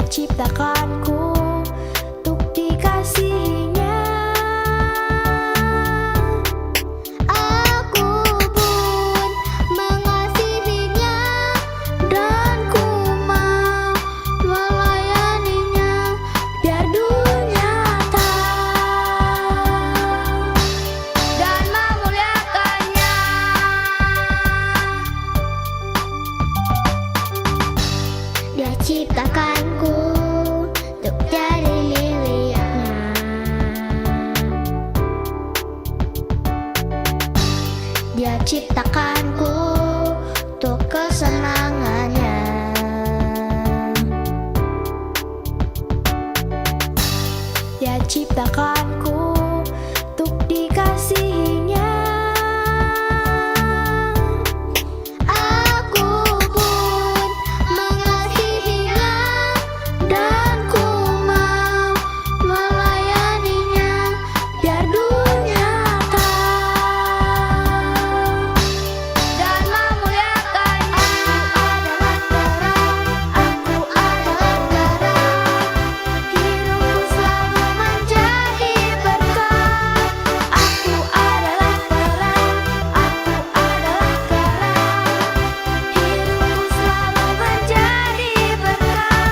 ciptakanku untuk dikasihinya. Aku pun mengasihinya dan ku mau melayaninya biar dunia tahu dan memuliakannya. Dia ciptakanku untuk jadi miliknya. Dia ciptakanku untuk kesenangannya. Dia ciptakanku untuk dikasihinya. Aku pun mengasihinya dan ku mau melayaninya biar dunia tahu dan memuliakannya. Aku adalah terang, hidupku selalu menjadi berkah. Aku adalah terang, aku adalah terang, hidupku selalu menjadi berkah.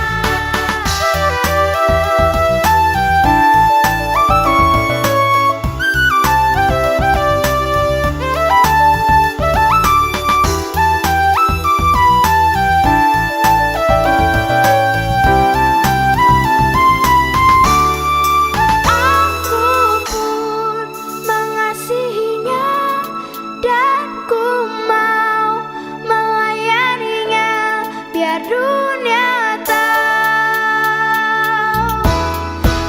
Aku pun mengasihinya dan ku mau melayaninya biar dunia tahu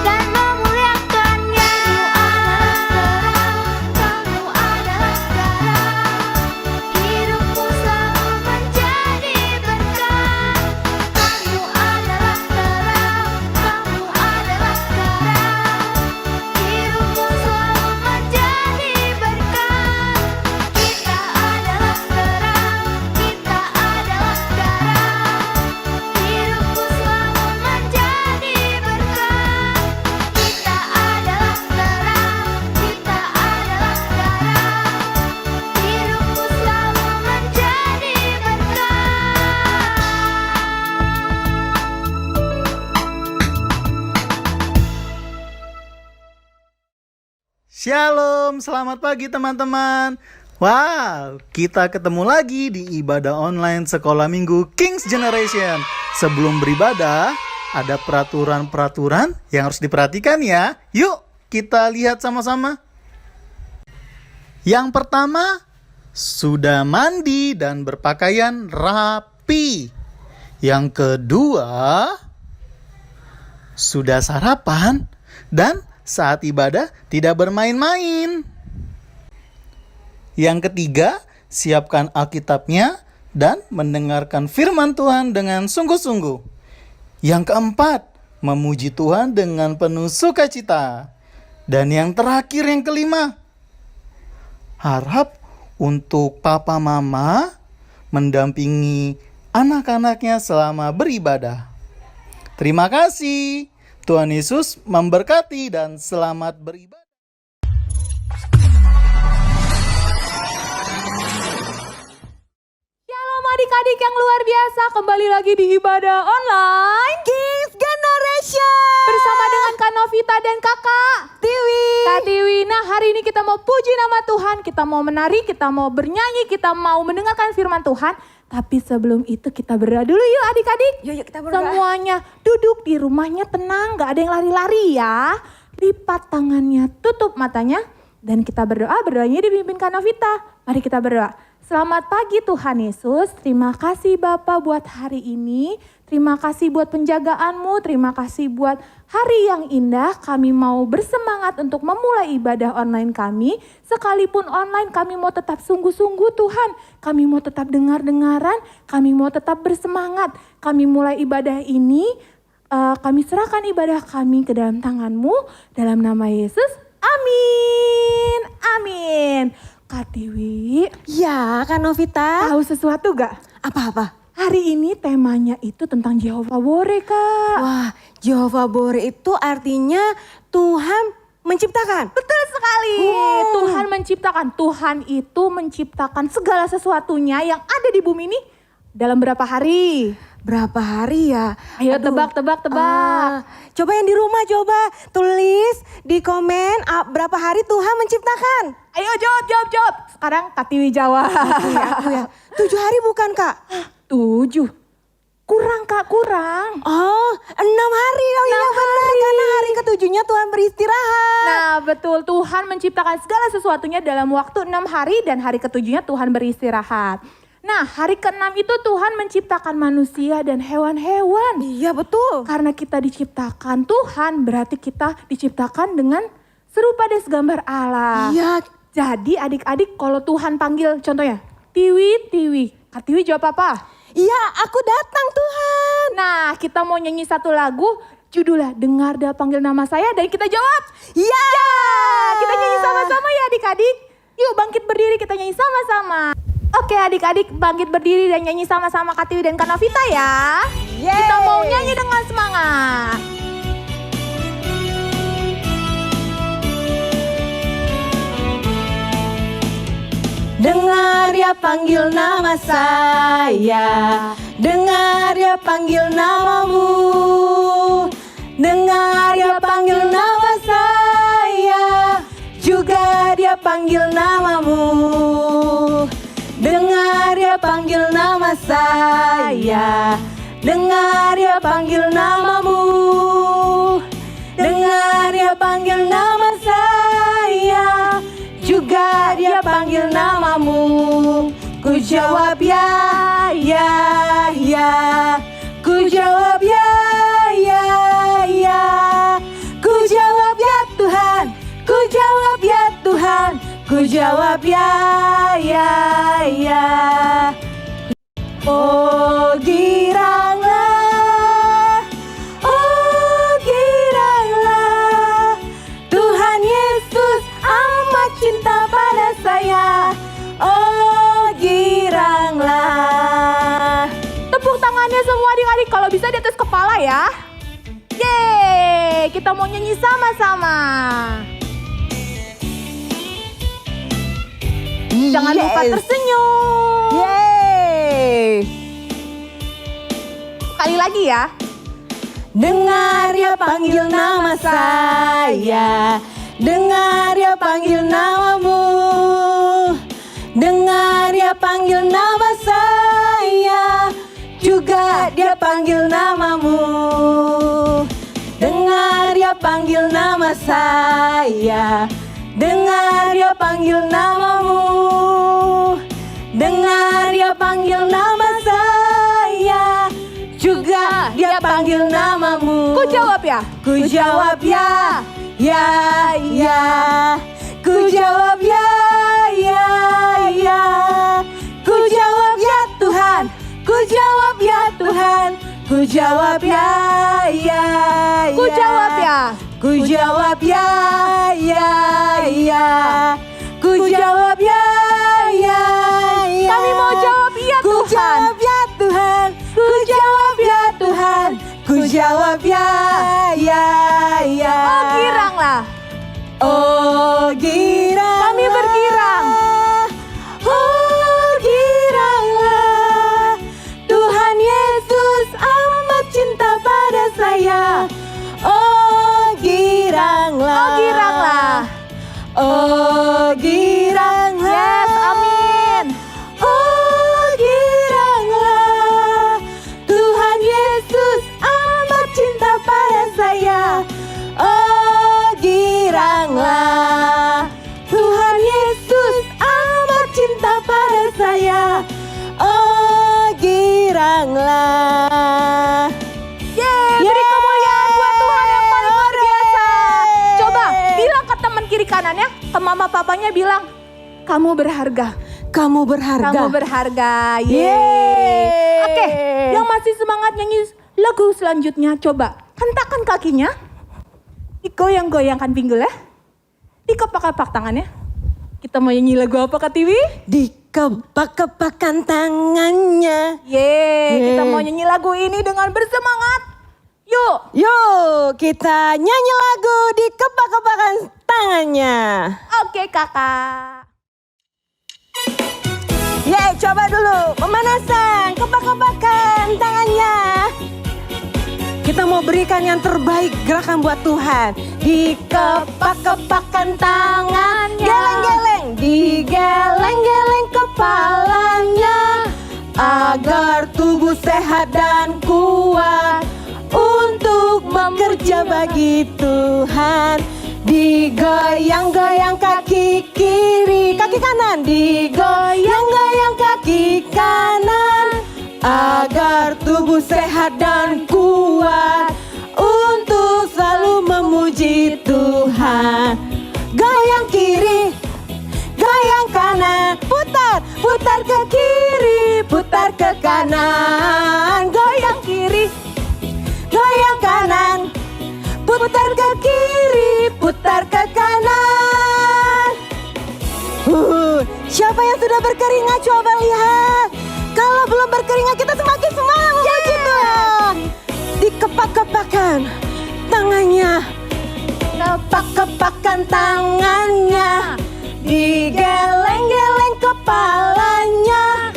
dan memuliakannya. Kamu adalah terang, hidupku selalu menjadi berkah. Kamu adalah terang, kamu adalah terang, hidupku selalu menjadi berkah. Kita adalah terang, kita adalah terang, hidupku selalu menjadi berkah. Kita adalah terang, kita adalah terang, hidupku selalu menjadi Shalom, selamat pagi teman-teman. Wow, kita ketemu lagi di ibadah online sekolah minggu Kings Generation. Sebelum beribadah, ada peraturan-peraturan yang harus diperhatikan ya. Yuk, kita lihat sama-sama. Yang pertama, sudah mandi dan berpakaian rapi. Yang kedua, sudah sarapan dan saat ibadah tidak bermain-main. Yang ketiga, siapkan Alkitabnya dan mendengarkan firman Tuhan dengan sungguh-sungguh. Yang keempat, memuji Tuhan dengan penuh sukacita. Dan yang terakhir, yang kelima, harap untuk papa mama mendampingi anak-anaknya selama beribadah. Terima kasih. Tuhan Yesus memberkati dan selamat beribadah. Shalom adik-adik yang luar biasa, kembali lagi di ibadah online Kings Generation bersama dengan Kak Novita dan Kakak Tiwi. Kak Tiwi, nah hari ini kita mau puji nama Tuhan, kita mau menari, kita mau bernyanyi, kita mau mendengarkan firman Tuhan. Tapi sebelum itu kita berdoa dulu yuk adik-adik. Yuk kita berdoa. Semuanya duduk di rumahnya tenang, gak ada yang lari-lari ya. Lipat tangannya, tutup matanya. Dan kita berdoa, berdoanya dipimpin Kak Novita. Mari kita berdoa. Selamat pagi Tuhan Yesus, terima kasih Bapa buat hari ini. Terima kasih buat penjagaanmu, terima kasih buat hari yang indah. Kami mau bersemangat untuk memulai ibadah online kami. Sekalipun online kami mau tetap sungguh-sungguh Tuhan. Kami mau tetap dengar-dengaran, kami mau tetap bersemangat. Kami mulai ibadah ini, kami serahkan ibadah kami ke dalam tangan-Mu. Dalam nama Yesus, amin, amin. Kak Tiwi, Ya, Kak Novita. tahu sesuatu gak? Apa-apa? Hari ini temanya itu tentang Jehovah Bore, Kak. Wah, Jehovah Bore itu artinya Tuhan menciptakan. Betul sekali. Wow. Tuhan menciptakan. Tuhan itu menciptakan segala sesuatunya yang ada di bumi ini dalam berapa hari? Berapa hari ya? Ayo Aduh. tebak. Coba yang di rumah coba tulis di komen berapa hari Tuhan menciptakan. Ayo jawab. Sekarang Kak Tiwi jawab. Aku ya. 7 hari bukan Kak? 7. Kurang Kak, kurang. Oh 6 hari. Oh iya 6 benar. hari. Karena hari ke-7-nya Tuhan beristirahat. Nah betul, Tuhan menciptakan segala sesuatunya dalam waktu 6 hari dan hari ke-7-nya Tuhan beristirahat. Nah hari ke-6 itu Tuhan menciptakan manusia dan hewan-hewan. Iya betul. Karena kita diciptakan Tuhan, berarti kita diciptakan dengan serupa dan segambar Allah. Iya. Jadi adik-adik kalau Tuhan panggil contohnya, Tiwi. Kak Tiwi jawab apa? Iya aku datang Tuhan. Nah kita mau nyanyi satu lagu, judulnya Dengar Dia Panggil Nama Saya dan kita jawab. Iya. Kita nyanyi sama-sama ya adik-adik. Yuk bangkit berdiri kita nyanyi sama-sama. Oke adik-adik bangkit berdiri dan nyanyi sama-sama Kak Tiwi dan Kak Novita ya. Yeay. Kita mau nyanyi dengan semangat. Dengar Dia panggil nama saya, dengar Dia panggil namamu, dengar Dia panggil nama saya, juga Dia panggil namamu. Dengar Dia panggil nama saya, dengar Dia panggil namamu, dengar Dia panggil nama saya, juga Dia panggil namamu. Ku jawab ya, ku jawab ya, ku jawab ya Tuhan, ku jawab ya Tuhan, ku jawab ya. Oh giranglah, Tuhan Yesus amat cinta pada saya. Oh giranglah. Tepuk tangannya semua adik-adik kalau bisa di atas kepala ya. Yeay, kita mau nyanyi sama-sama. Jangan lupa tersenyum. Yeay. Sekali lagi ya. Dengar Dia panggil nama saya, dengar Dia panggil namamu, dengar Dia panggil nama saya, juga Dia panggil namamu. Dengar Dia panggil nama saya, dengar Dia panggil namamu, dengar Dia panggil nama saya, juga Dia panggil namamu. Ku jawab ya. Ku jawab ya, ku jawab ya, ku jawab ya Tuhan, ku jawab ya Tuhan, ku jawab ya, Ku jawab ya. ku jawab ya, ku jawab ya, Kami mau jawab iya ku Tuhan. jawab ya Tuhan, ku jawab ya Tuhan, ku jawab ya. Oh giranglah. Oh girang. Kami bergirang. Oh giranglah. Tuhan Yesus amat cinta pada saya. Oh giranglah. Oh giranglah. Oh giranglah. Yes, amin. Oh giranglah. Tuhan Yesus amat cinta pada saya. Oh giranglah. Tuhan Yesus amat cinta pada saya. Oh giranglah. Yeay, beri kemuliaan buat Tuhan yang paling luar biasa. Coba bilang ke teman kiri kanannya, ke mama papanya bilang, kamu berharga. Kamu berharga. Kamu berharga. Yeay. Yeay. Oke, yang masih semangat nyanyi lagu selanjutnya coba hentakan kakinya. Digoyang-goyangkan pinggul ya. Dikepak-kepak tangannya. Kita mau nyanyi lagu apa Kak Tiwi? kepak-kepakan tangannya. Kita mau nyanyi lagu ini dengan bersemangat. Yuk. Yuk kita nyanyi lagu di kepak-kepakan tangannya. Oke kakak. Coba dulu pemanasan, kepak-kepakan tangannya. Kita mau berikan yang terbaik gerakan buat Tuhan. Dikepak-kepakan tangannya, geleng-geleng, digeleng-geleng kepalanya, agar tubuh sehat dan kuat untuk bekerja bagi Tuhan. Digoyang-goyang kaki kiri, kaki kanan, digoyang-goyang kaki kanan, agar tubuh sehat dan kuat untuk selalu memuji Tuhan. Goyang kiri, goyang kanan, putar, putar ke kiri, putar ke kanan. Goyang kiri, goyang kanan, putar ke kiri, putar ke kanan. Siapa yang sudah berkeringat coba lihat. Kalau belum berkeringat kita semakin semangat memuji Tuhan. Dikepak-kepakan tangannya, kepak-kepakan tangannya, digeleng-geleng kepalanya,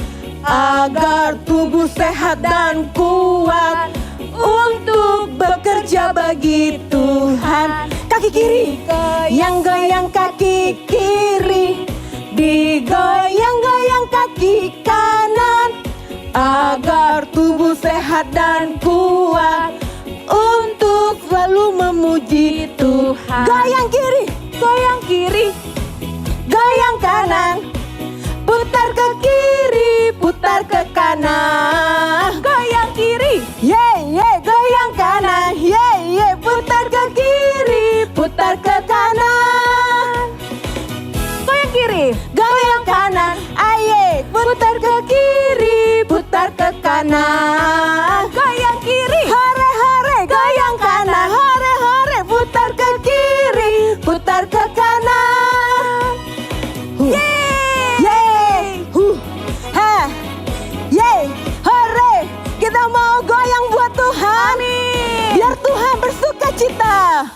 agar tubuh sehat dan kuat untuk bekerja bagi Tuhan. Kaki kiri, goyang-goyang kaki kiri, digoyang-goyang kaki kanan, agar tubuh sehat dan kuat untuk selalu memuji Tuhan. Goyang kiri, goyang kiri, goyang kanan, putar ke kiri, putar ke kanan. Goyang kiri, goyang kanan, putar ke kiri, putar ke kanan. Goyang kiri, goyang kanan, putar ke kiri, putar ke kanan. Goyang kiri, hore hore, goyang kanan, hore hore, putar ke kiri, putar ke kanan. Hore, kita mau goyang buat Tuhan. Amin. Biar Tuhan bersuka cita.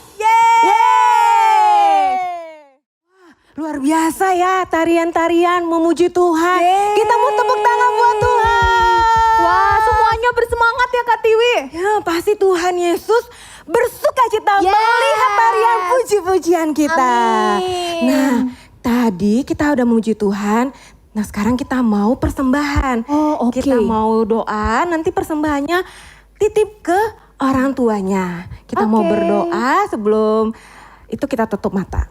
Luar biasa ya tarian-tarian memuji Tuhan. Kita mau tepuk tangan buat Tuhan. Wah, semuanya bersemangat ya Kak Tiwi. Ya, pasti Tuhan Yesus bersuka cita melihat tarian puji-pujian kita. Amin. Nah, tadi kita udah memuji Tuhan. Nah, sekarang kita mau persembahan. Oh, oke. Kita mau doa, nanti persembahannya titip ke orang tuanya. Kita mau Oke. berdoa sebelum itu kita tutup mata.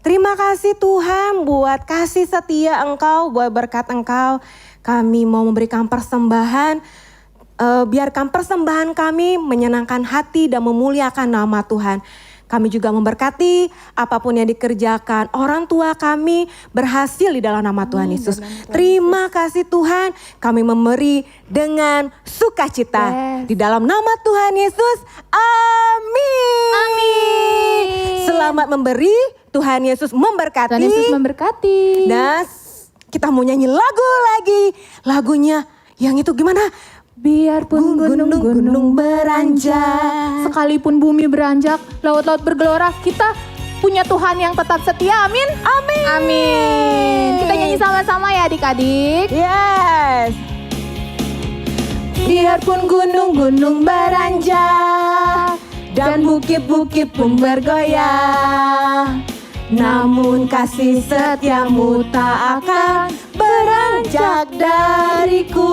Terima kasih Tuhan buat kasih setia Engkau, buat berkat Engkau. Kami mau memberikan persembahan. Biarkan persembahan kami menyenangkan hati dan memuliakan nama Tuhan. Kami juga memberkati apapun yang dikerjakan orang tua kami berhasil di dalam nama Tuhan Yesus. Terima kasih Tuhan, kami memberi dengan sukacita. Di dalam nama Tuhan Yesus, amin. Amin. Selamat memberi, Tuhan Yesus memberkati. Tuhan Yesus memberkati. Dan kita mau nyanyi lagu lagi. Lagunya yang itu gimana? Biarpun gunung-gunung beranjak, sekalipun bumi beranjak, laut-laut bergelora, kita punya Tuhan yang tetap setia. Amin. Amin. Amin. Kita nyanyi sama-sama ya adik-adik. Yes. Biarpun gunung-gunung beranjak dan bukit-bukit pun bergoyang, namun kasih setiamu tak akan beranjak dariku.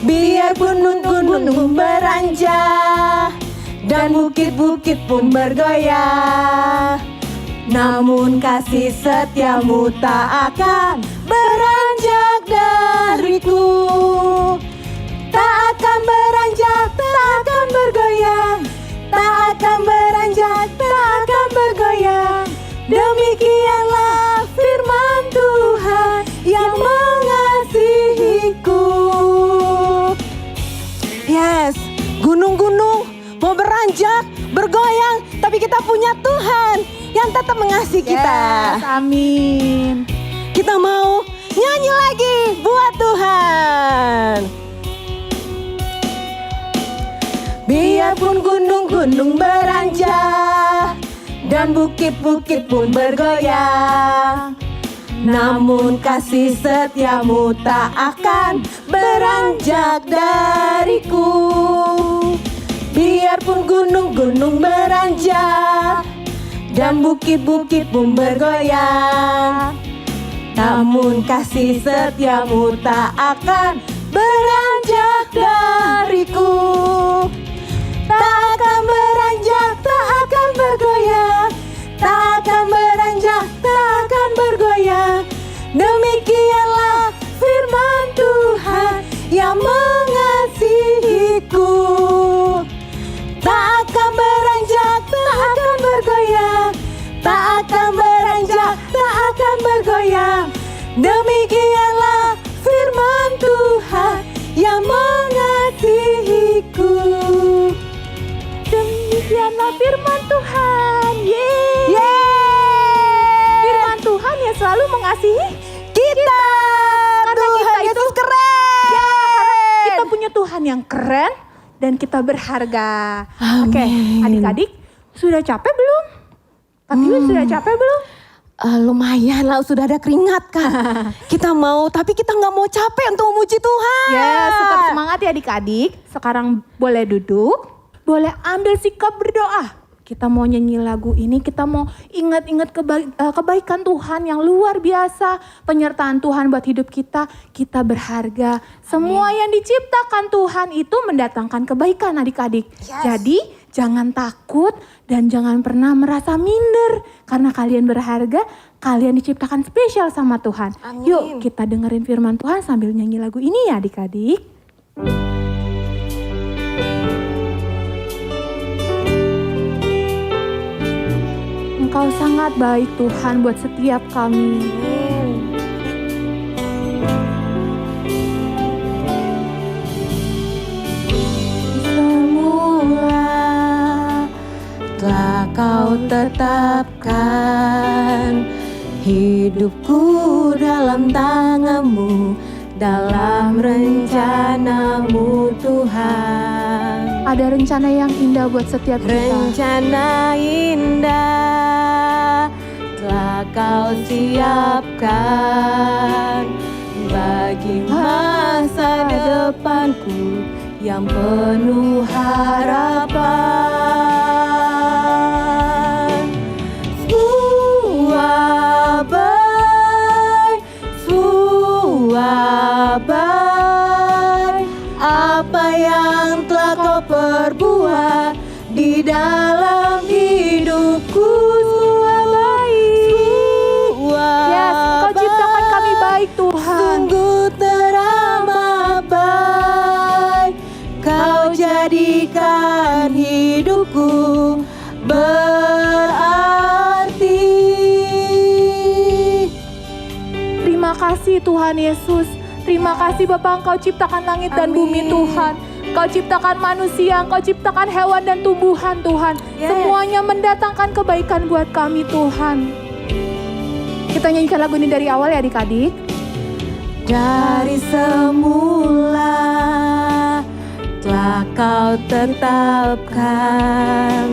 Biarpun gunung-gunung beranjak dan bukit-bukit pun bergoyang, namun kasih setiamu tak akan beranjak dariku. Tak akan beranjak, tak akan bergoyang, tak akan beranjak, tak akan bergoyang. Demikianlah firman Tuhan yang mengasihiku. Yes, gunung-gunung mau beranjak, bergoyang, tapi kita punya Tuhan yang tetap mengasihi kita. Yes, amin. Kita mau Nyanyi lagi buat Tuhan. Biarpun gunung-gunung beranjak dan bukit-bukit pun bergoyang, namun kasih setiamu tak akan beranjak dariku. Biarpun gunung-gunung beranjak dan bukit-bukit pun bergoyang, namun kasih setiamu tak akan beranjak dariku. Tak akan beranjak, tak akan bergoyang, tak akan beranjak, tak akan bergoyang. Demikianlah firman Tuhan yang mengasihiku. Tak akan beranjak, tak akan bergoyang, tak akan beranjak, tak akan bergoyang. Demikianlah firman Tuhan yang mengasihiku. Demikianlah firman Tuhan. Yeay. Firman Tuhan yang selalu mengasihi Kita. Karena Tuhan kita itu- Yesus keren. Ya, karena kita punya Tuhan yang keren dan kita berharga. Oke, adik-adik sudah capek belum? Kak Tiwi sudah capek belum? Lumayan lah, sudah ada keringat kan. Kita mau, tapi kita nggak mau capek untuk memuji Tuhan. Ya, tetap semangat ya adik-adik. Sekarang boleh duduk, boleh ambil sikap berdoa. Kita mau nyanyi lagu ini, kita mau ingat-ingat kebaikan Tuhan yang luar biasa. Penyertaan Tuhan buat hidup kita, kita berharga. Semua yang diciptakan Tuhan itu mendatangkan kebaikan adik-adik. Jadi jangan takut dan jangan pernah merasa minder. Karena kalian berharga, kalian diciptakan spesial sama Tuhan. Amin. Yuk kita dengerin firman Tuhan sambil nyanyi lagu ini ya adik-adik. Engkau sangat baik Tuhan buat setiap kami. Semula telah kau tetapkan hidupku dalam tangan-Mu, dalam rencana-Mu Tuhan. Ada rencana yang indah buat setiap kita. Rencana indah telah kau siapkan bagi masa depanku yang penuh harapan. Suabai, apa yang telah kau perbuat di dalam hidupku. Yes, Engkau ciptakan kami baik Tuhan. Sungguh teramat baik, kau jadikan hidupku berarti. Terima kasih Tuhan Yesus. Terima kasih Bapa, Engkau ciptakan langit dan bumi Tuhan. Engkau ciptakan manusia, Engkau ciptakan hewan dan tumbuhan Tuhan. Yes. Semuanya mendatangkan kebaikan buat kami Tuhan. Kita nyanyikan lagu ini dari awal ya adik-adik. Dari semula telah kau tetapkan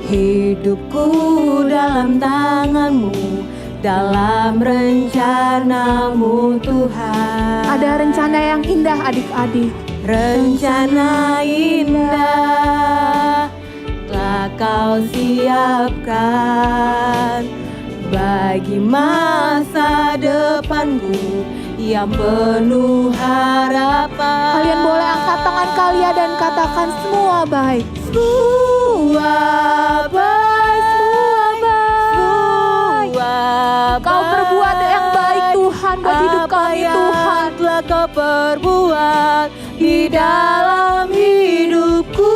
hidupku dalam tangan-Mu, dalam rencana-Mu Tuhan. Ada rencana yang indah adik-adik. Rencana indah telah kau siapkan bagi masa depanku yang penuh harapan. Kalian boleh angkat tangan kalian dan katakan semua baik. Semua baik, semua baik. Kau perbuat yang baik Tuhan buat hidup kami Tuhan. Telah kau perbuat di dalam hidupku.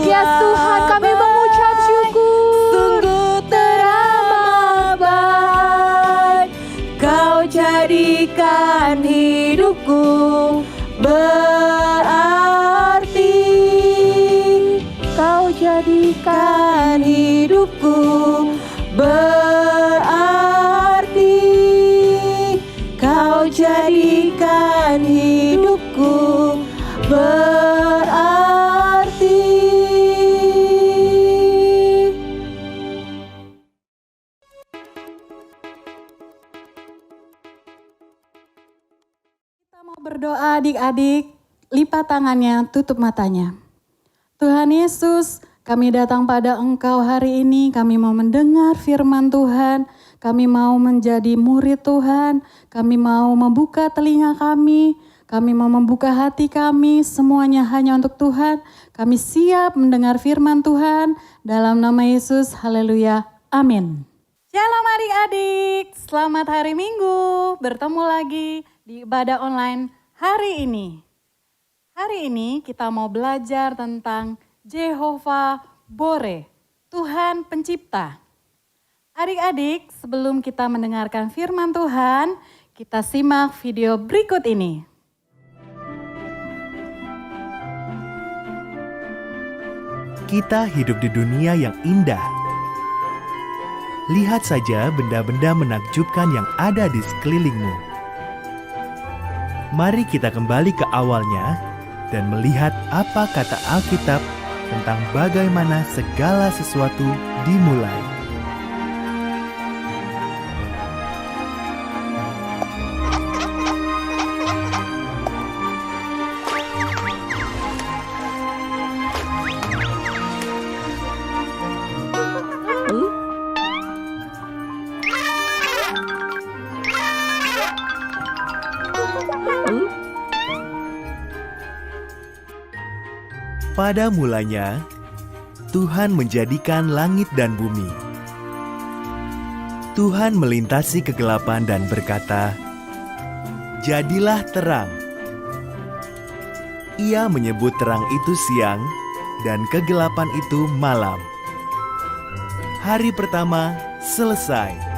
Yes Tuhan, kami mengucap syukur. Sungguh teramat baik, kau jadikan hidupku berarti. Kau jadikan Kan hidupku berarti. Semua adik-adik lipat tangannya, tutup matanya. Tuhan Yesus, kami datang pada Engkau hari ini, kami mau mendengar firman Tuhan, kami mau menjadi murid Tuhan, kami mau membuka telinga kami mau membuka hati kami, semuanya hanya untuk Tuhan. Kami siap mendengar firman Tuhan, dalam nama Yesus, haleluya, amin. Shalom adik-adik, selamat hari Minggu, bertemu lagi di ibadah online hari ini. Hari ini kita mau belajar tentang Jehovah Bore, Tuhan Pencipta. Adik-adik, sebelum kita mendengarkan firman Tuhan, kita simak video berikut ini. Kita hidup di dunia yang indah. Lihat saja benda-benda menakjubkan yang ada di sekelilingmu. Mari kita kembali ke awalnya dan melihat apa kata Alkitab tentang bagaimana segala sesuatu dimulai. Pada mulanya, Tuhan menjadikan langit dan bumi. Tuhan melintasi kegelapan dan berkata, "Jadilah terang." Ia menyebut terang itu siang dan kegelapan itu malam. Hari pertama selesai.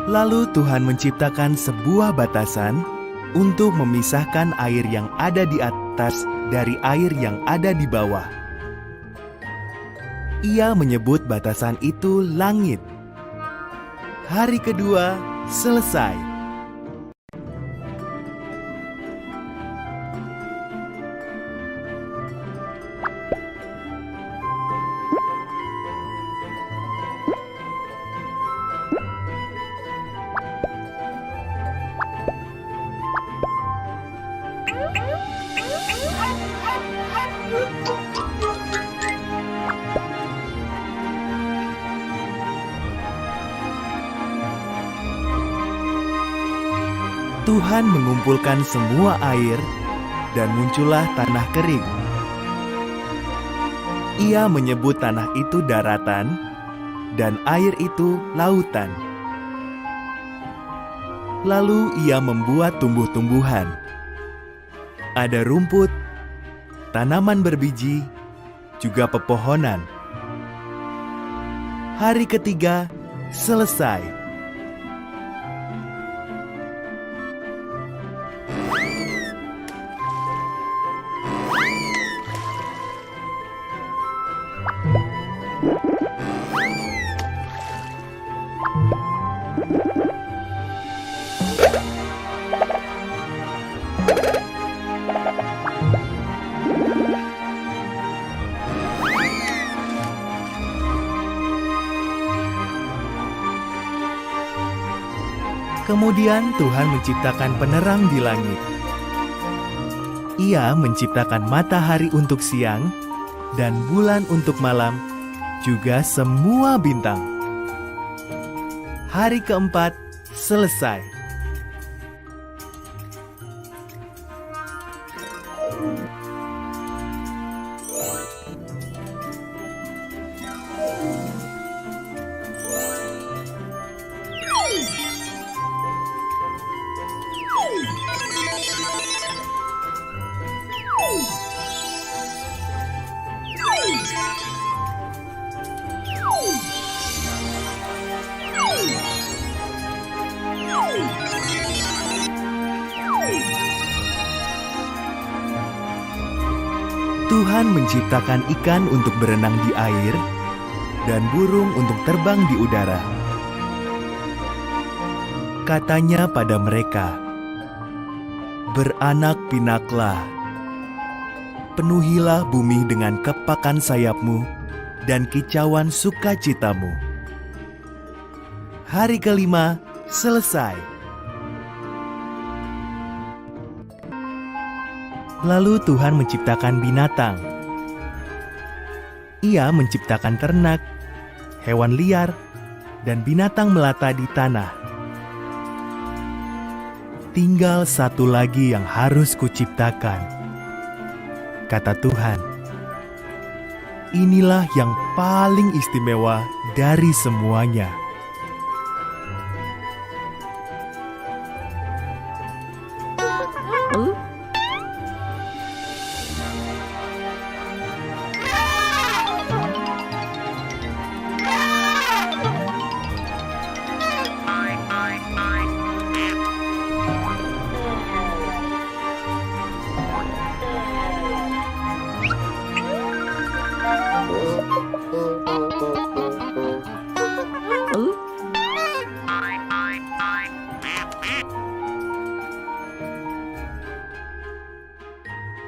Lalu Tuhan menciptakan sebuah batasan untuk memisahkan air yang ada di atas dari air yang ada di bawah. Ia menyebut batasan itu langit. Hari kedua selesai. Tuhan mengumpulkan semua air dan muncullah tanah kering. Ia menyebut tanah itu daratan dan air itu lautan. Lalu ia membuat tumbuh-tumbuhan. Ada rumput, tanaman berbiji, juga pepohonan. Hari ketiga selesai. Kemudian Tuhan menciptakan penerang di langit. Ia menciptakan matahari untuk siang dan bulan untuk malam, juga semua bintang. Hari keempat selesai. Tuhan menciptakan ikan untuk berenang di air dan burung untuk terbang di udara. Katanya pada mereka, "Beranak pinaklah, penuhilah bumi dengan kepakan sayapmu dan kicauan sukacitamu." Hari kelima selesai. Lalu Tuhan menciptakan binatang. Ia menciptakan ternak, hewan liar, dan binatang melata di tanah. Tinggal satu lagi yang harus kuciptakan, kata Tuhan. Inilah yang paling istimewa dari semuanya.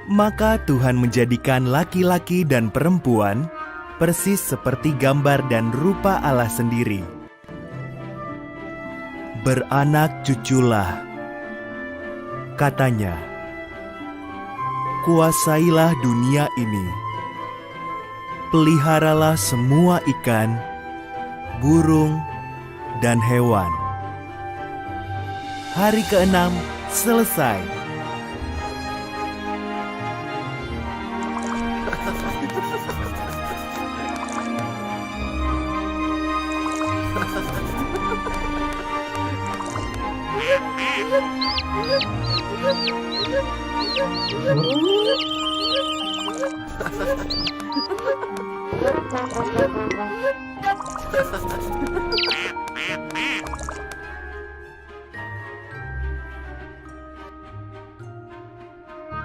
Maka Tuhan menjadikan laki-laki dan perempuan persis seperti gambar dan rupa Allah sendiri. Beranak cuculah, katanya. Kuasailah dunia ini. Peliharalah semua ikan, burung, dan hewan. Hari ke-6 selesai.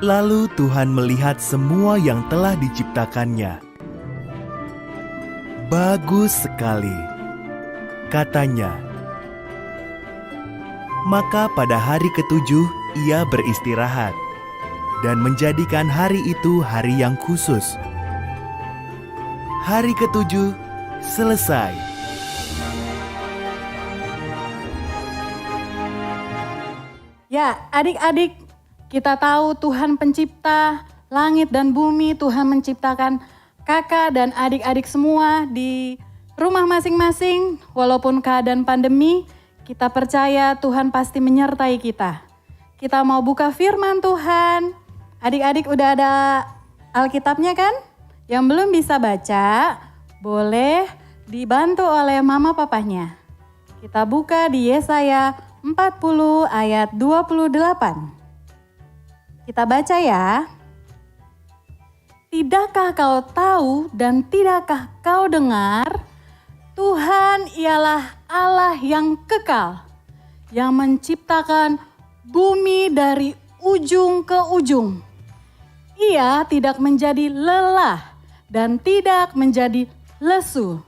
Lalu Tuhan melihat semua yang telah diciptakannya. Bagus sekali, katanya. Maka pada hari ke-7 ia beristirahat dan menjadikan hari itu hari yang khusus. Hari ke-7 selesai. Ya, adik-adik, kita tahu Tuhan pencipta langit dan bumi. Tuhan menciptakan kakak dan adik-adik semua di rumah masing-masing. Walaupun keadaan pandemi, kita percaya Tuhan pasti menyertai kita. Kita mau buka firman Tuhan. Adik-adik udah ada Alkitabnya kan? Yang belum bisa baca, boleh dibantu oleh mama papanya. Kita buka di Yesaya 40 ayat 28. Kita baca ya. Tidakkah kau tahu dan tidakkah kau dengar? Tuhan ialah Allah yang kekal, yang menciptakan bumi dari ujung ke ujung. Ia tidak menjadi lelah dan tidak menjadi lesu.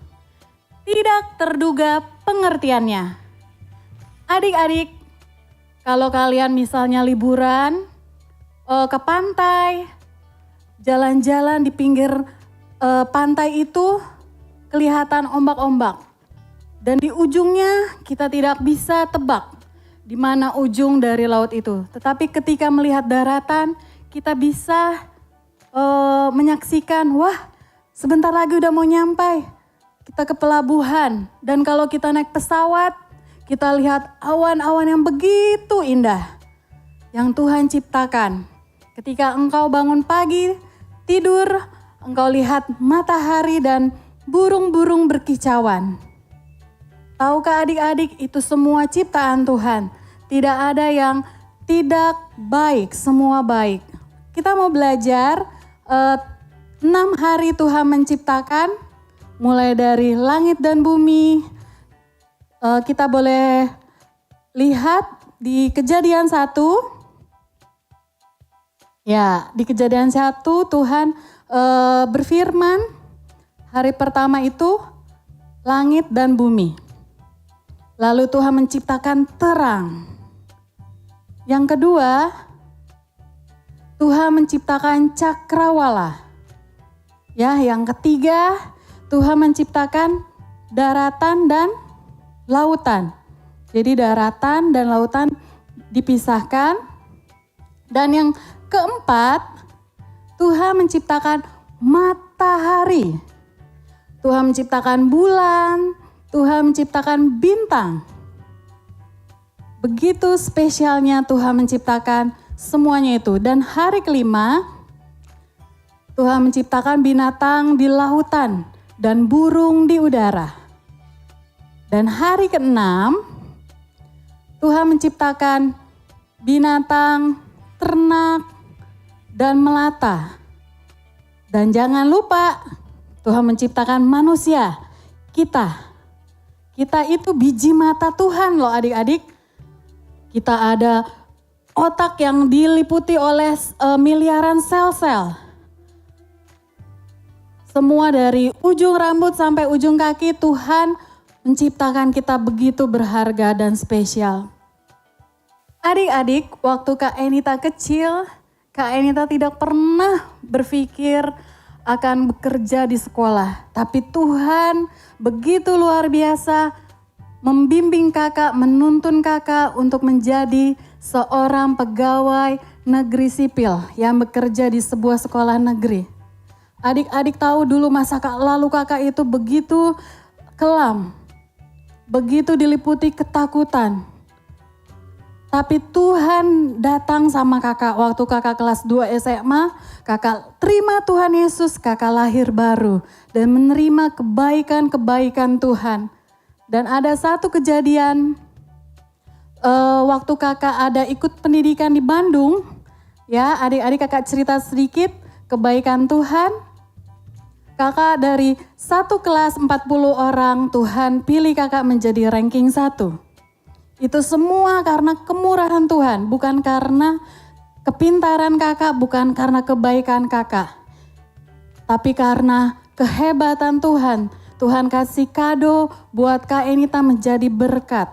Tidak terduga pengertiannya. Adik-adik, kalau kalian misalnya liburan ke pantai, jalan-jalan di pinggir pantai itu kelihatan ombak-ombak. Dan di ujungnya kita tidak bisa tebak di mana ujung dari laut itu. Tetapi ketika melihat daratan, kita bisa menyaksikan, wah sebentar lagi udah mau nyampai. Kita ke pelabuhan. Dan kalau kita naik pesawat, kita lihat awan-awan yang begitu indah yang Tuhan ciptakan. Ketika engkau bangun pagi, tidur, engkau lihat matahari dan burung-burung berkicauan. Tahukah adik-adik, itu semua ciptaan Tuhan. Tidak ada yang tidak baik, semua baik. Kita mau belajar 6 hari Tuhan menciptakan, mulai dari langit dan bumi. Kita boleh lihat di Kejadian 1. Ya, di Kejadian 1 Tuhan berfirman, hari pertama itu langit dan bumi. Lalu Tuhan menciptakan terang. Yang kedua, Tuhan menciptakan cakrawala. Ya, yang ketiga, Tuhan menciptakan daratan dan lautan. Jadi daratan dan lautan dipisahkan. Dan yang keempat, Tuhan menciptakan matahari. Tuhan menciptakan bulan, Tuhan menciptakan bintang. Begitu spesialnya Tuhan menciptakan semuanya itu. Dan hari kelima, Tuhan menciptakan binatang di lautan dan burung di udara. Dan hari keenam, Tuhan menciptakan binatang, ternak, dan melata. Dan jangan lupa, Tuhan menciptakan manusia, kita. Kita itu biji mata Tuhan loh adik-adik. Kita ada otak yang diliputi oleh miliaran sel-sel. Semua dari ujung rambut sampai ujung kaki Tuhan menciptakan kita begitu berharga dan spesial. Adik-adik, waktu Kak Enita kecil, Kak Enita tidak pernah berpikir akan bekerja di sekolah. Tapi Tuhan begitu luar biasa membimbing kakak, menuntun kakak untuk menjadi seorang pegawai negeri sipil yang bekerja di sebuah sekolah negeri. Adik-adik tahu dulu masa lalu kakak itu begitu kelam, begitu diliputi ketakutan. Tapi Tuhan datang sama kakak waktu kakak kelas 2 SMA, kakak terima Tuhan Yesus, kakak lahir baru dan menerima kebaikan-kebaikan Tuhan. Dan ada satu kejadian waktu kakak ada ikut pendidikan di Bandung, ya adik-adik kakak cerita sedikit kebaikan Tuhan. Kakak dari satu kelas 40 orang, Tuhan pilih kakak menjadi ranking 1. Itu semua karena kemurahan Tuhan, bukan karena kepintaran kakak, bukan karena kebaikan kakak. Tapi karena kehebatan Tuhan, Tuhan kasih kado buat Kak Enita menjadi berkat.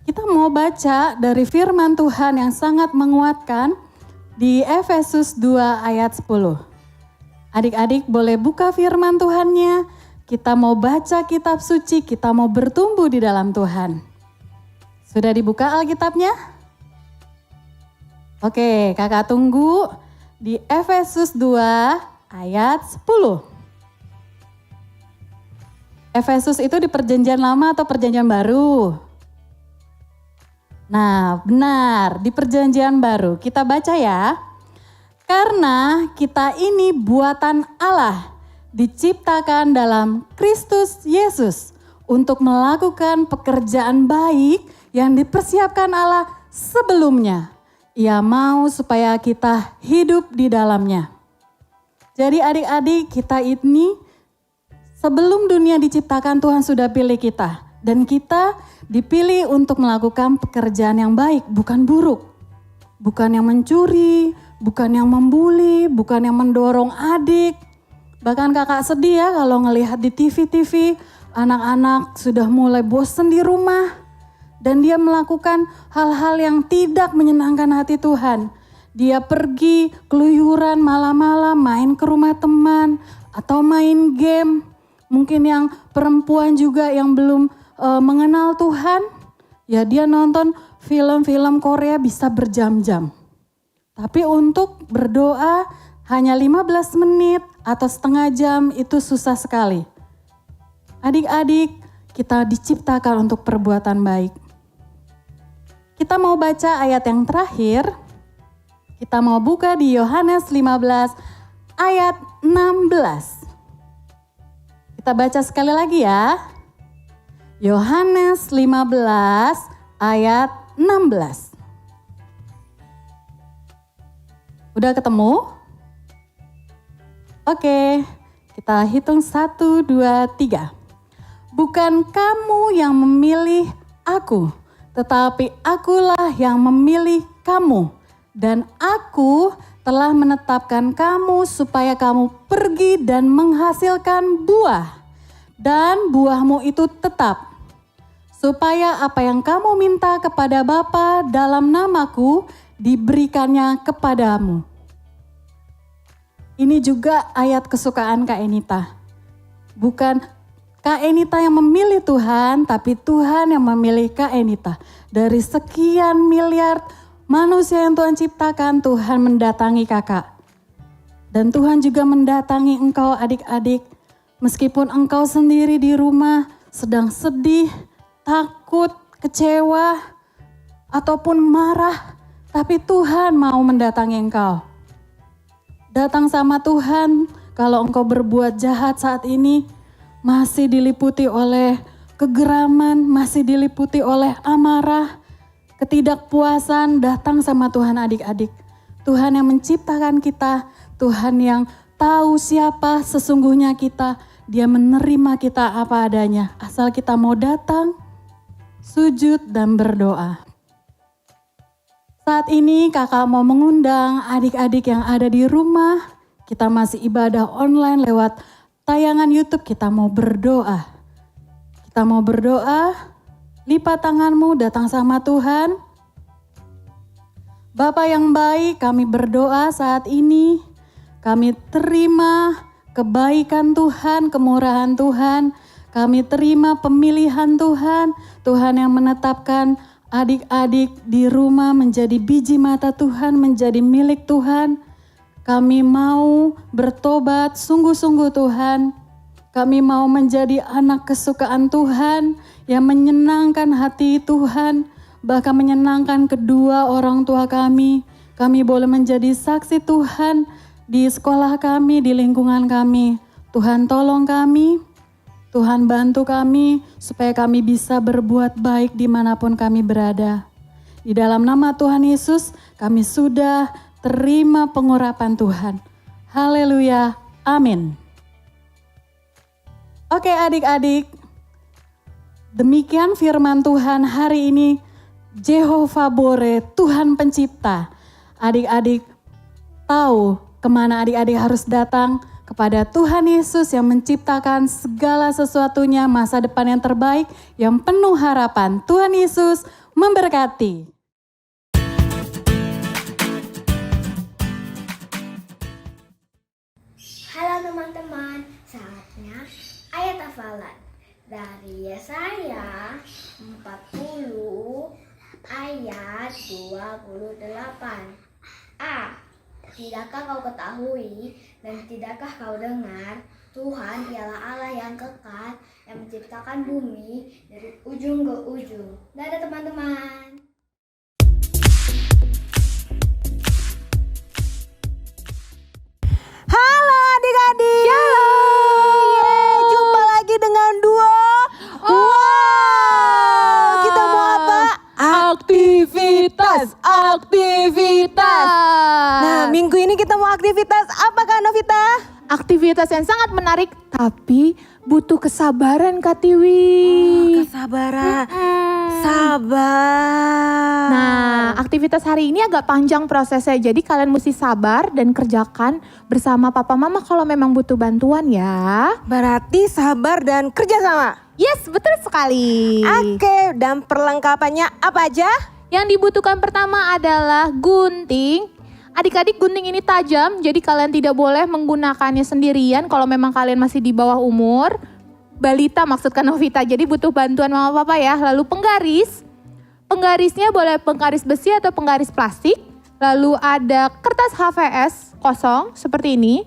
Kita mau baca dari firman Tuhan yang sangat menguatkan di Efesus 2 ayat 10. Adik-adik boleh buka firman Tuhannya, kita mau baca kitab suci, kita mau bertumbuh di dalam Tuhan. Sudah dibuka Alkitabnya? Oke, kakak tunggu di Efesus 2 ayat 10. Efesus itu di perjanjian lama atau perjanjian baru? Nah, benar, di perjanjian baru. Kita baca ya. Karena kita ini buatan Allah, diciptakan dalam Kristus Yesus untuk melakukan pekerjaan baik yang dipersiapkan Allah sebelumnya. Ia mau supaya kita hidup di dalamnya. Jadi adik-adik, kita ini sebelum dunia diciptakan Tuhan sudah pilih kita. Dan kita dipilih untuk melakukan pekerjaan yang baik, bukan buruk. Bukan yang mencuri, bukan yang membuli, bukan yang mendorong adik. Bahkan kakak sedih ya kalau ngelihat di TV-TV anak-anak sudah mulai bosan di rumah. Dan dia melakukan hal-hal yang tidak menyenangkan hati Tuhan. Dia pergi keluyuran malam-malam, main ke rumah teman, atau main game. Mungkin yang perempuan juga yang belum mengenal Tuhan, ya dia nonton film-film Korea bisa berjam-jam. Tapi untuk berdoa hanya 15 menit atau setengah jam itu susah sekali. Adik-adik, kita diciptakan untuk perbuatan baik. Kita mau baca ayat yang terakhir. Kita mau buka di Yohanes 15 ayat 16. Kita baca sekali lagi ya. Yohanes 15 ayat 16. Udah ketemu? Oke, kita hitung 1, 2, 3. Bukan kamu yang memilih aku, tetapi akulah yang memilih kamu. Dan aku telah menetapkan kamu supaya kamu pergi dan menghasilkan buah. dan buahmu itu tetap. Supaya apa yang kamu minta kepada Bapa dalam namaku diberikannya kepadamu. Ini juga ayat kesukaan Kak Enita. Bukan Kak Enita yang memilih Tuhan, tapi Tuhan yang memilih Kak Enita. Dari sekian miliar manusia yang Tuhan ciptakan, Tuhan mendatangi kakak. Dan Tuhan juga mendatangi engkau adik-adik. Meskipun engkau sendiri di rumah sedang sedih, takut, kecewa, ataupun marah, tapi Tuhan mau mendatangi engkau. Datang sama Tuhan kalau engkau berbuat jahat saat ini, masih diliputi oleh kegeraman, masih diliputi oleh amarah, ketidakpuasan, datang sama Tuhan adik-adik. Tuhan yang menciptakan kita, Tuhan yang tahu siapa sesungguhnya kita, Dia menerima kita apa adanya, asal kita mau datang, sujud dan berdoa. Saat ini kakak mau mengundang adik-adik yang ada di rumah, kita masih ibadah online lewat tayangan YouTube, kita mau berdoa. Kita mau berdoa, lipat tanganmu, datang sama Tuhan. Bapa yang baik, kami berdoa saat ini, kami terima kebaikan Tuhan, kemurahan Tuhan, kami terima pemilihan Tuhan, Tuhan yang menetapkan adik-adik di rumah menjadi biji mata Tuhan, menjadi milik Tuhan. Kami mau bertobat sungguh-sungguh Tuhan. Kami mau menjadi anak kesukaan Tuhan yang menyenangkan hati Tuhan, bahkan menyenangkan kedua orang tua kami. Kami boleh menjadi saksi Tuhan di sekolah kami, di lingkungan kami. Tuhan tolong kami, Tuhan bantu kami supaya kami bisa berbuat baik dimanapun kami berada. Di dalam nama Tuhan Yesus kami sudah terima pengurapan Tuhan. Haleluya, amin. Oke adik-adik, demikian firman Tuhan hari ini. Jehovah Bore, Tuhan pencipta. Adik-adik tahu kemana adik-adik harus datang? Kepada Tuhan Yesus yang menciptakan segala sesuatunya, masa depan yang terbaik, yang penuh harapan. Tuhan Yesus memberkati. Halo teman-teman, saatnya ayat hafalan dari Yesaya 40 ayat 28. Tidakkah kau ketahui dan tidakkah kau dengar, Tuhan ialah Allah yang kekal, yang menciptakan bumi dari ujung ke ujung. Dadah teman-teman. Halo adik-adik. Jumpa lagi dengan duo. Kita mau apa? Aktivitas. Nah, minggu ini kita mau aktivitas apa Kak Novita? Aktivitas yang sangat menarik tapi butuh kesabaran Kak Tiwi. Kesabaran. Sabar. Nah, aktivitas hari ini agak panjang prosesnya. Jadi kalian mesti sabar dan kerjakan bersama papa mama kalau memang butuh bantuan ya. Berarti sabar dan kerjasama. Yes, betul sekali. Oke, dan perlengkapannya apa aja? Yang dibutuhkan pertama adalah gunting. Adik-adik, gunting ini tajam, jadi kalian tidak boleh menggunakannya sendirian kalau memang kalian masih di bawah umur. Balita maksudkan Novita, jadi butuh bantuan mama papa ya. Lalu penggaris. Penggarisnya boleh penggaris besi atau penggaris plastik. Lalu ada kertas HVS kosong seperti ini.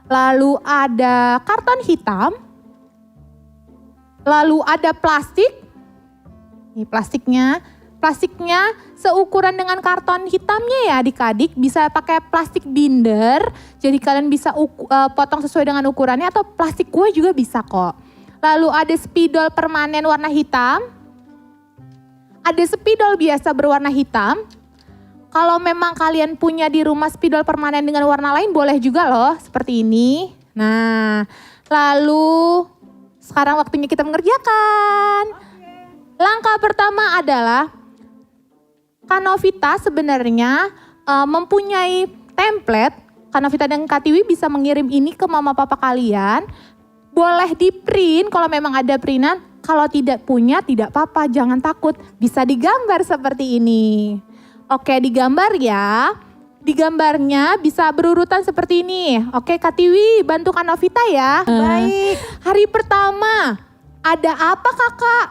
Lalu ada karton hitam. Lalu ada plastik. Ini plastiknya. Plastiknya seukuran dengan karton hitamnya ya adik-adik. Bisa pakai plastik binder. Jadi kalian bisa potong sesuai dengan ukurannya atau plastik kue juga bisa kok. Lalu ada spidol permanen warna hitam. Ada spidol biasa berwarna hitam. Kalau memang kalian punya di rumah spidol permanen dengan warna lain boleh juga loh seperti ini. Nah, lalu sekarang waktunya kita mengerjakan. Langkah pertama adalah Kak Novita sebenarnya mempunyai template. Kak Novita dan Kak Tiwi bisa mengirim ini ke mama papa kalian. Boleh di print kalau memang ada printan. Kalau tidak punya tidak apa-apa, jangan takut. Bisa digambar seperti ini. Oke, digambar ya. Digambarnya bisa berurutan seperti ini. Oke, Kak Tiwi bantu Kak Novita ya. Baik. Hari pertama ada apa kakak?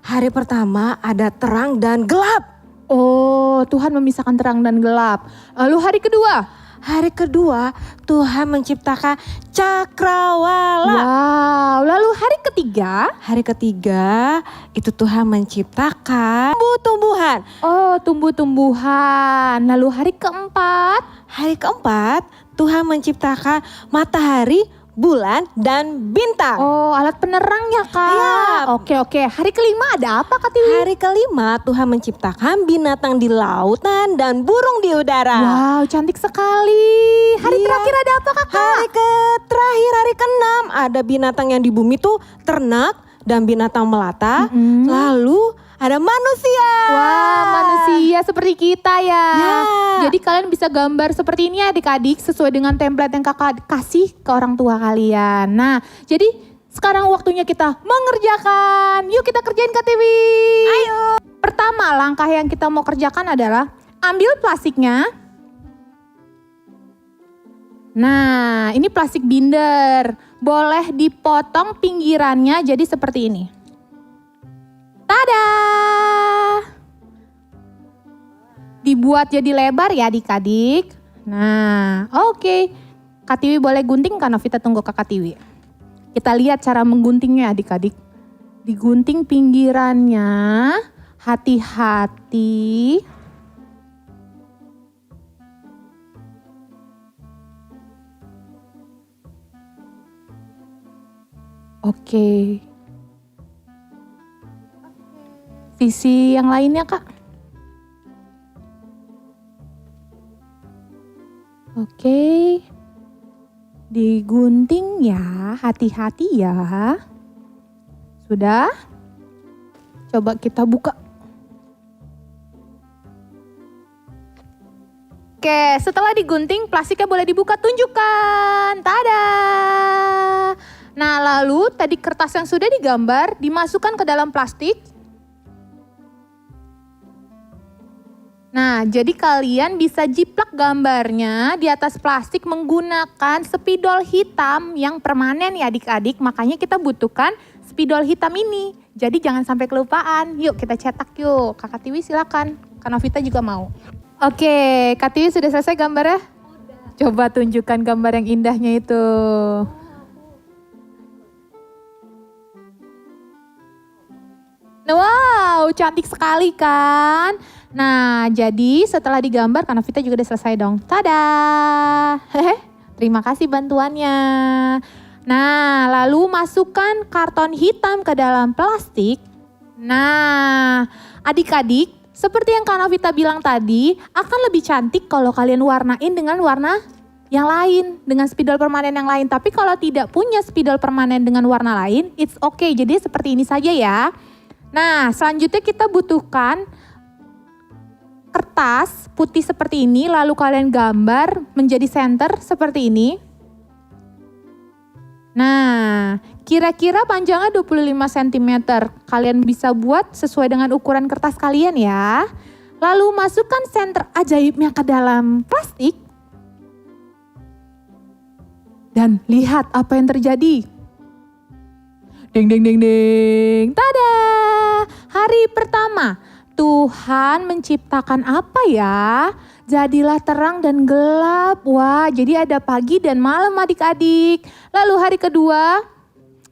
Hari pertama ada terang dan gelap. Oh, Tuhan memisahkan terang dan gelap. Lalu hari kedua? Hari kedua Tuhan menciptakan cakrawala. Wow, lalu hari ketiga? Hari ketiga itu Tuhan menciptakan tumbuh-tumbuhan. Oh, tumbuh-tumbuhan. Lalu hari keempat? Hari keempat Tuhan menciptakan matahari, bulan, dan bintang. Oh, alat penerang ya kak? Iya. Oke. Hari kelima ada apa Kak Tiwi? Hari kelima Tuhan menciptakan binatang di lautan dan burung di udara. Wow, cantik sekali. Hari Iya. terakhir ada apa kakak? Terakhir hari keenam ada binatang yang di bumi tuh ternak dan binatang melata. Lalu ada manusia. Wah, manusia seperti kita ya. Ya. Jadi kalian bisa gambar seperti ini adik-adik sesuai dengan template yang kakak kasih ke orang tua kalian. Nah, jadi sekarang waktunya kita mengerjakan. Yuk kita kerjain Kak Tiwi. Ayo. Pertama, langkah yang kita mau kerjakan adalah ambil plastiknya. Nah, ini plastik binder. Boleh dipotong pinggirannya jadi seperti ini. Tada! Dibuat jadi lebar ya adik-adik. Nah, oke. Kak Tiwi boleh gunting, Kak Novita tunggu Kak Tiwi. Kita lihat cara mengguntingnya adik-adik. Digunting pinggirannya, hati-hati. Oke. Sisi yang lainnya Kak. Oke. Digunting ya, hati-hati ya. Sudah? Coba kita buka. Oke, setelah digunting plastiknya boleh dibuka, tunjukkan. Tada! Nah, lalu tadi kertas yang sudah digambar dimasukkan ke dalam plastik. Nah, jadi kalian bisa jiplak gambarnya di atas plastik menggunakan spidol hitam yang permanen ya adik-adik. Makanya kita butuhkan spidol hitam ini. Jadi jangan sampai kelupaan. Yuk kita cetak yuk. Kakak Tiwi silakan. Kak Novita juga mau. Oke, Kak Tiwi sudah selesai gambarnya? Coba tunjukkan gambar yang indahnya itu. Wow, cantik sekali kan? Nah, jadi setelah digambar, Kak Novita juga udah selesai dong. Tada! Hehe, terima kasih bantuannya. Nah, lalu masukkan karton hitam ke dalam plastik. Nah, adik-adik, seperti yang Kak Novita bilang tadi, akan lebih cantik kalau kalian warnain dengan warna yang lain, dengan spidol permanen yang lain. Tapi kalau tidak punya spidol permanen dengan warna lain, it's okay. Jadi seperti ini saja ya. Nah, selanjutnya kita butuhkan kertas putih seperti ini, lalu kalian gambar menjadi center seperti ini. Nah, kira-kira panjangnya 25 cm. Kalian bisa buat sesuai dengan ukuran kertas kalian ya. Lalu masukkan center ajaibnya ke dalam plastik. Dan lihat apa yang terjadi. Ding ding ding ding. Tada! Hari pertama, Tuhan menciptakan apa ya? Jadilah terang dan gelap. Wah, jadi ada pagi dan malam adik-adik. Lalu hari kedua,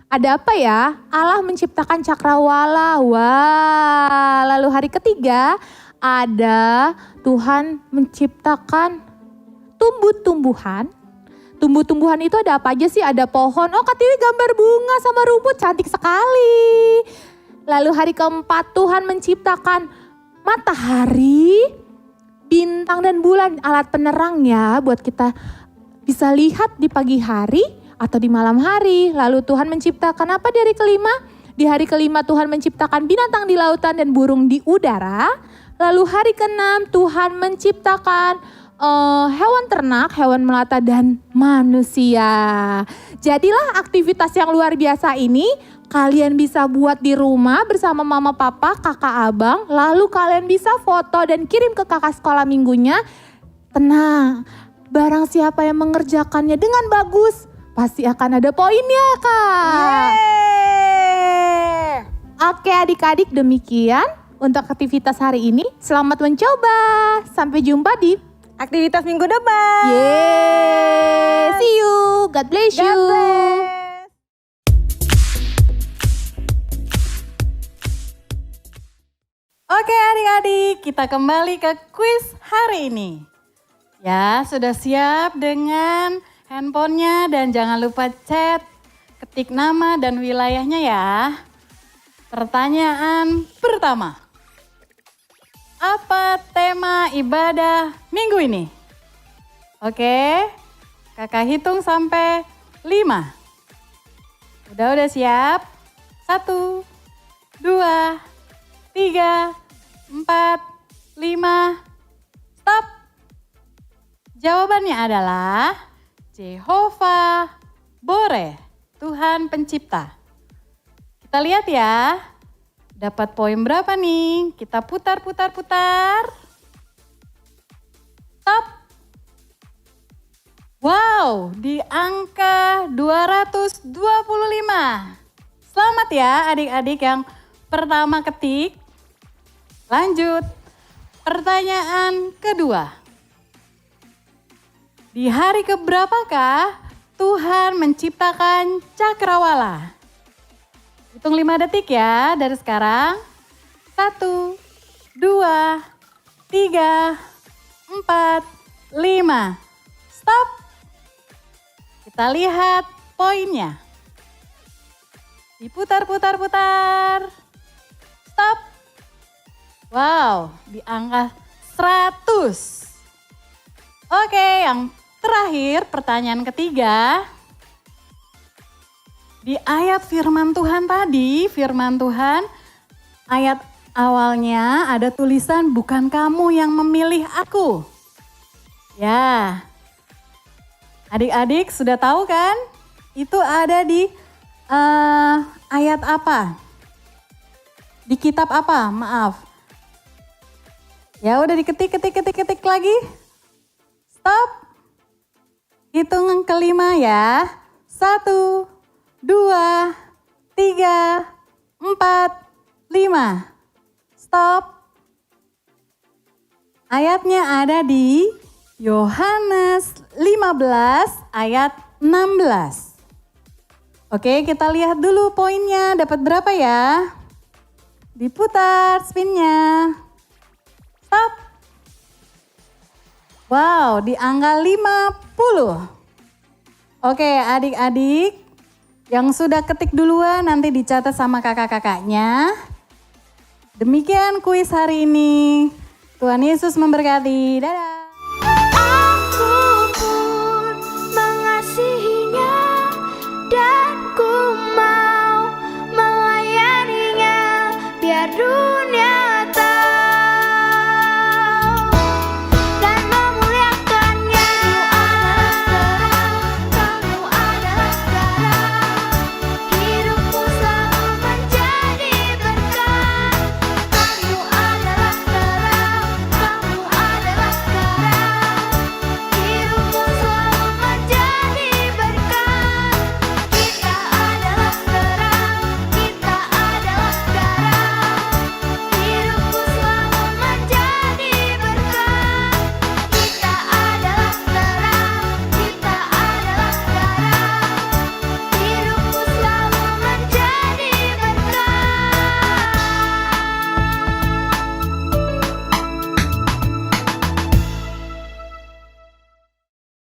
ada apa ya? Allah menciptakan cakrawala. Wah, lalu hari ketiga, ada Tuhan menciptakan tumbuh-tumbuhan. Tumbuh-tumbuhan itu ada apa aja sih? Ada pohon. Oh, Kak Tiwi gambar bunga sama rumput, cantik sekali. Lalu hari keempat Tuhan menciptakan matahari, bintang dan bulan, alat penerang ya buat kita bisa lihat di pagi hari atau di malam hari. Lalu Tuhan menciptakan apa di hari kelima? Di hari kelima Tuhan menciptakan binatang di lautan dan burung di udara. Lalu hari keenam Tuhan menciptakan hewan ternak, hewan melata, dan manusia. Jadilah aktivitas yang luar biasa ini kalian bisa buat di rumah bersama mama papa, kakak abang. Lalu kalian bisa foto dan kirim ke kakak sekolah minggunya. Tenang, barang siapa yang mengerjakannya dengan bagus, pasti akan ada poinnya, Kak. Oke adik-adik, demikian untuk aktivitas hari ini. Selamat mencoba. Sampai jumpa di Aktivitas minggu depan. Yeay. See you. God bless you. God bless. Oke adik-adik, kita kembali ke kuis hari ini. Ya, sudah siap dengan handphonenya dan jangan lupa chat, ketik nama dan wilayahnya ya. Pertanyaan pertama. Apa tema ibadah minggu ini? Oke, kakak hitung sampai 5. Udah siap? 1, 2, 3, 4, 5, stop. Jawabannya adalah Jehovah Boreh, Tuhan Pencipta. Kita lihat ya, dapat poin berapa nih? Kita putar. Stop. Wow, di angka 225. Selamat ya adik-adik yang pertama ketik. Lanjut, pertanyaan kedua. Di hari keberapakah Tuhan menciptakan cakrawala? Hitung 5 detik ya dari sekarang. 1, 2, 3, 4, 5. Stop. Kita lihat poinnya. Diputar. Stop. Wow, di angka 100. Oke, yang terakhir pertanyaan ketiga. Di ayat firman Tuhan tadi, firman Tuhan ayat awalnya ada tulisan bukan kamu yang memilih aku. Ya, adik-adik sudah tahu kan? Itu ada di ayat apa? Di kitab apa? Maaf. Ya udah diketik lagi. Stop. Hitung kelima ya. 1, 2, 3, 4, 5. Stop. Ayatnya ada di Yohanes 15 ayat 16. Oke, kita lihat dulu poinnya. Dapat berapa ya? Diputar spinnya. Stop. Wow, di angka 50. Oke, adik-adik yang sudah ketik duluan nanti dicatat sama kakak-kakaknya. Demikian kuis hari ini. Tuhan Yesus memberkati. Dadah. Aku pun mengasihinya dan ku mau melayaninya biar dunia